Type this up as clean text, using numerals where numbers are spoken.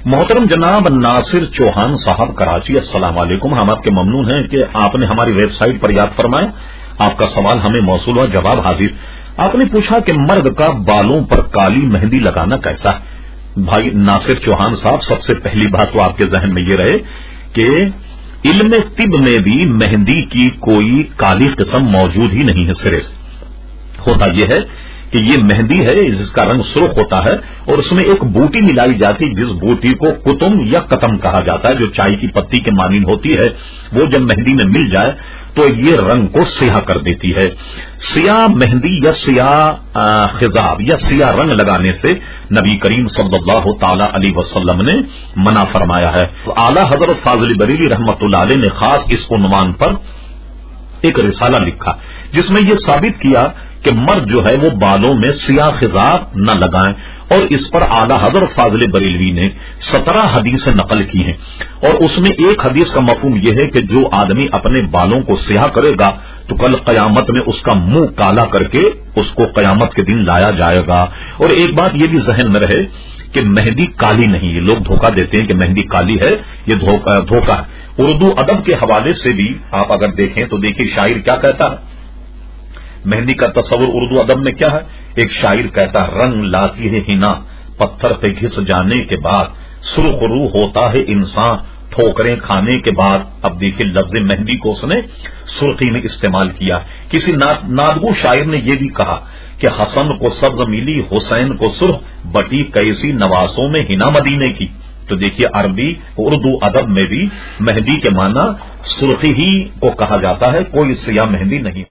محترم جناب ناصر چوہان صاحب کراچی، السلام علیکم. ہم آپ کے ممنون ہیں کہ آپ نے ہماری ویب سائٹ پر یاد فرمایا. آپ کا سوال ہمیں موصول ہوا، جواب حاضر. آپ نے پوچھا کہ مرد کا بالوں پر کالی مہندی لگانا کیسا ہے؟ بھائی ناصر چوہان صاحب، سب سے پہلی بات تو آپ کے ذہن میں یہ رہے کہ علم طب میں بھی مہندی کی کوئی کالی قسم موجود ہی نہیں ہے. سرے سے ہوتا یہ ہے کہ یہ مہندی ہے جس کا رنگ سرخ ہوتا ہے اور اس میں ایک بوٹی ملائی جاتی، جس بوٹی کو قطم یا قطم کہا جاتا ہے، جو چائے کی پتی کے مانند ہوتی ہے. وہ جب مہندی میں مل جائے تو یہ رنگ کو سیاہ کر دیتی ہے. سیاہ مہندی یا سیاہ خضاب یا سیاہ رنگ لگانے سے نبی کریم صلی اللہ تعالی علیہ وسلم نے منع فرمایا ہے. اعلی حضرت فاضل بریلوی رحمۃ اللہ علیہ نے خاص اس عنوان پر ایک رسالہ لکھا جس میں یہ ثابت کیا کہ مرد جو ہے وہ بالوں میں سیاہ خضاب نہ لگائیں، اور اس پر اعلی حضرت فاضل بریلوی نے 17 حدیثیں نقل کی ہیں. اور اس میں ایک حدیث کا مفہوم یہ ہے کہ جو آدمی اپنے بالوں کو سیاہ کرے گا تو کل قیامت میں اس کا منہ کالا کر کے اس کو قیامت کے دن لایا جائے گا. اور ایک بات یہ بھی ذہن میں رہے کہ مہندی کالی نہیں ہے. لوگ دھوکہ دیتے ہیں کہ مہندی کالی ہے، یہ دھوکہ ہے. اردو ادب کے حوالے سے بھی آپ اگر دیکھیں تو دیکھیے شاعر کیا کہتا ہے. مہندی کا تصور اردو ادب میں کیا ہے؟ ایک شاعر کہتا ہے، رنگ لاتی ہے ہنا پتھر پہ گھس جانے کے بعد، سرخ روح ہوتا ہے انسان ٹھوکریں کھانے کے بعد. اب دیکھیے لفظ مہندی کو اس نے سرخی میں استعمال کیا. کسی نادگو شاعر نے یہ بھی کہا کہ حسن کو سبز ملی حسین کو سرخ، بٹی کیسی نواسوں میں ہنا مدینے کی. تو دیکھیے عربی اردو ادب میں بھی مہندی کے معنی سرخی ہی کو کہا جاتا ہے، کوئی سیاہ مہندی نہیں.